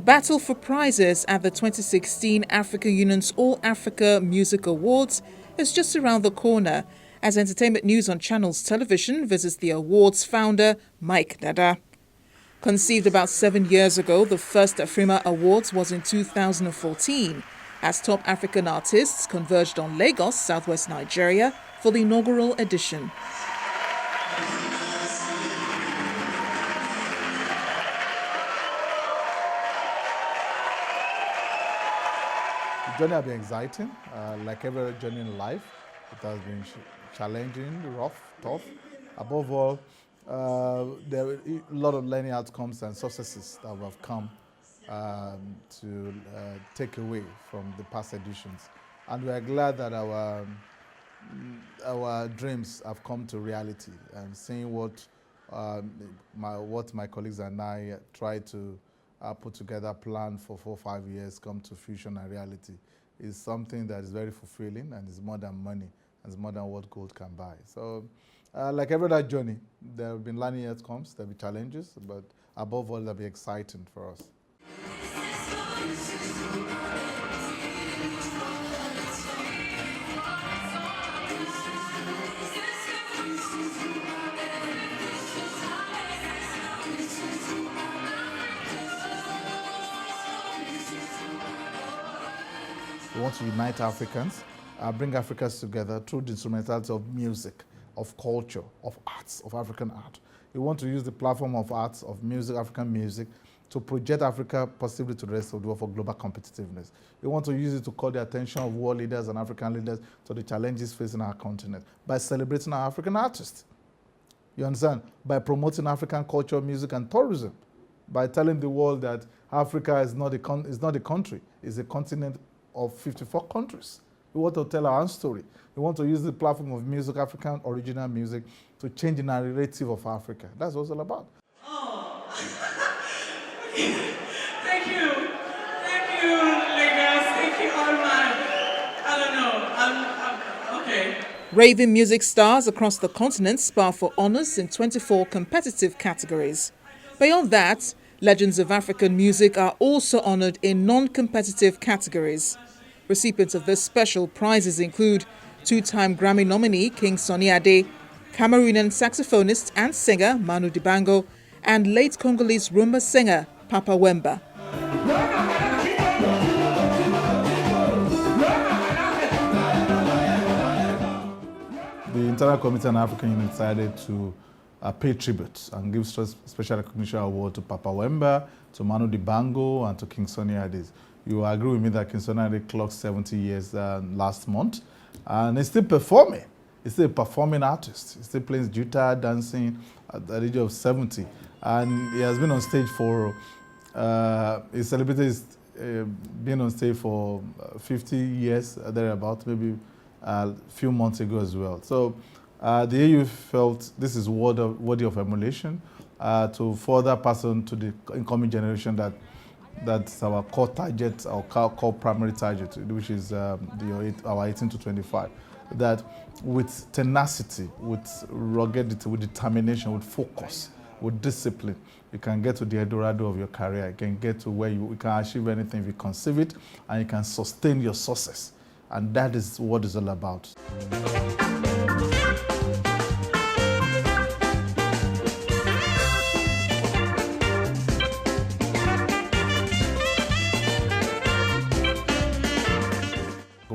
battle for prizes at the 2016 African Union's All Africa Music Awards is just around the corner as Entertainment News on Channels Television visits the awards founder, Mike Dada. Conceived about 7 years ago, the first AFRIMA Awards was in 2014 as top African artists converged on Lagos, southwest Nigeria, for the inaugural edition. The journey has been exciting. Like every journey in life, it has been challenging, rough, tough. Above all, there are a lot of learning outcomes and successes that we have come to take away from the past editions. And we are glad that our dreams have come to reality, and seeing what my colleagues and I tried to put together, plan for 4 or 5 years, come to fruition and reality is something that is very fulfilling and is more than money and is more than what gold can buy. So like every other journey, there have been learning outcomes, there will be challenges, but above all, they'll be exciting for us. We want to unite Africans, bring Africans together through the instrumentality of music, of culture, of arts, of African art. We want to use the platform of arts, of music, African music, to project Africa positively to the rest of the world for global competitiveness. We want to use it to call the attention of world leaders and African leaders to the challenges facing our continent by celebrating our African artists. You understand? By promoting African culture, music, and tourism. By telling the world that Africa is not a country, it's a continent of 54 countries. We want to tell our own story. We want to use the platform of music, African original music, to change the narrative of Africa. That's what it's all about. Oh, thank you, Lagos. Thank you, Alman. I don't know. Okay. Raving music stars across the continent spar for honors in 24 competitive categories. Beyond that, legends of African music are also honored in non-competitive categories. Recipients of this special prizes include two-time Grammy nominee King Sunny Ade, Cameroonian saxophonist and singer Manu Dibango, and late Congolese rumba singer Papa Wemba. The Internal Committee on African Union decided to pay tribute and give special recognition award to Papa Wemba, to Manu Dibango, and to King Sunny Ade. You agree with me that King Sunny Ade clocked 70 years last month, and he's still performing. He's still a performing artist. He still plays guitar, dancing at the age of 70, and he has been on stage for. He celebrated his being on stage for 50 years thereabout, maybe a few months ago as well. So the AU felt this is worthy of emulation to further pass on to the incoming generation that's our core target, our core primary target, which is our 18 to 25. That with tenacity, with ruggedity, with determination, with focus, with discipline, you can get to the Eldorado of your career. You can get to where you can achieve anything if you conceive it, and you can sustain your success. And that is what it's all about.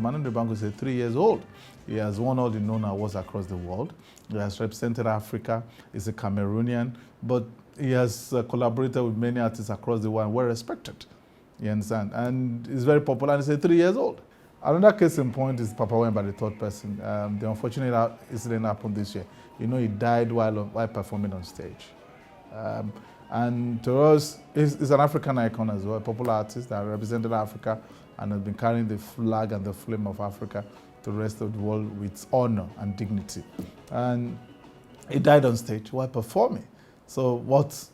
Manu Dibango is 3 years old. He has won all the known awards across the world. He has represented Africa. He's a Cameroonian, but he has collaborated with many artists across the world and well respected. You understand? And he's very popular, and he's 3 years old. Another case in point is Papa Wemba, the third person. The unfortunate incident happened this year. You know, he died while performing on stage. And to us, he's an African icon as well, a popular artist that represented Africa and has been carrying the flag and the flame of Africa to the rest of the world with honor and dignity. And he died on stage while performing. So what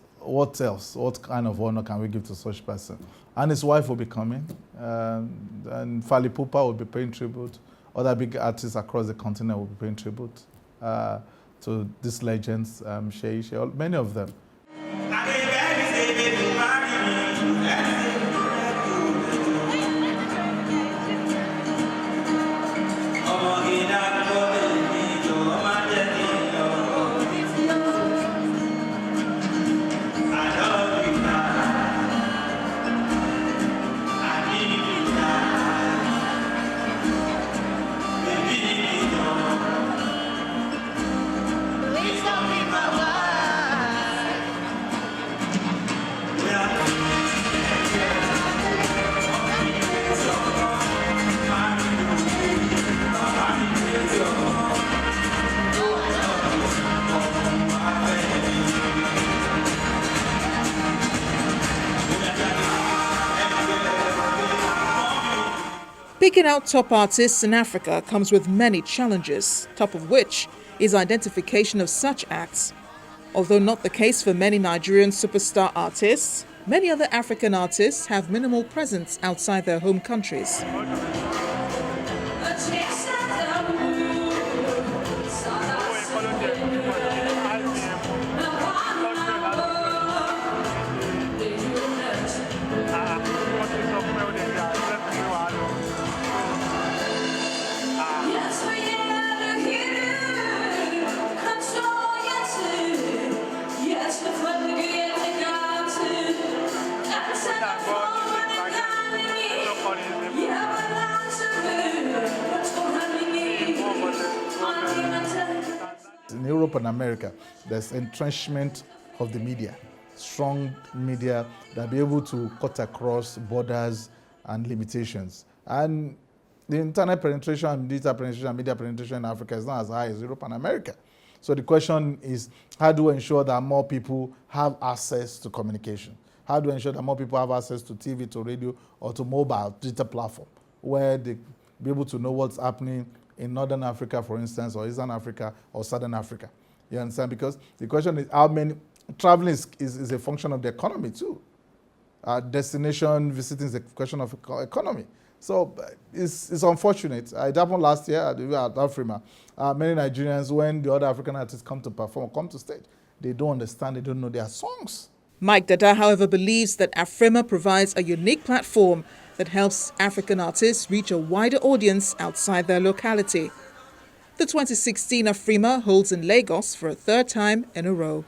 else? What kind of honor can we give to such person? And his wife will be coming, and Fali Pupa will be paying tribute. Other big artists across the continent will be paying tribute to these legends, many of them. Picking out top artists in Africa comes with many challenges, top of which is identification of such acts. Although not the case for many Nigerian superstar artists, many other African artists have minimal presence outside their home countries. In Europe and America, there's entrenchment of the media, strong media that be able to cut across borders and limitations. And the internet penetration and digital penetration and media penetration in Africa is not as high as Europe and America. So the question is, how do we ensure that more people have access to communication? How do we ensure that more people have access to TV, to radio, or to mobile digital platform, where they be able to know what's happening in Northern Africa, for instance, or Eastern Africa, or Southern Africa? You understand? Because the question is how many, traveling is a function of the economy too. Destination visiting is a question of economy. So it's unfortunate. It happened last year at AFRIMA. Many Nigerians, when the other African artists come to perform, come to stage, they don't understand, they don't know their songs. Mike Dada, however, believes that AFRIMA provides a unique platform that helps African artists reach a wider audience outside their locality. The 2016 AFRIMA holds in Lagos for a third time in a row.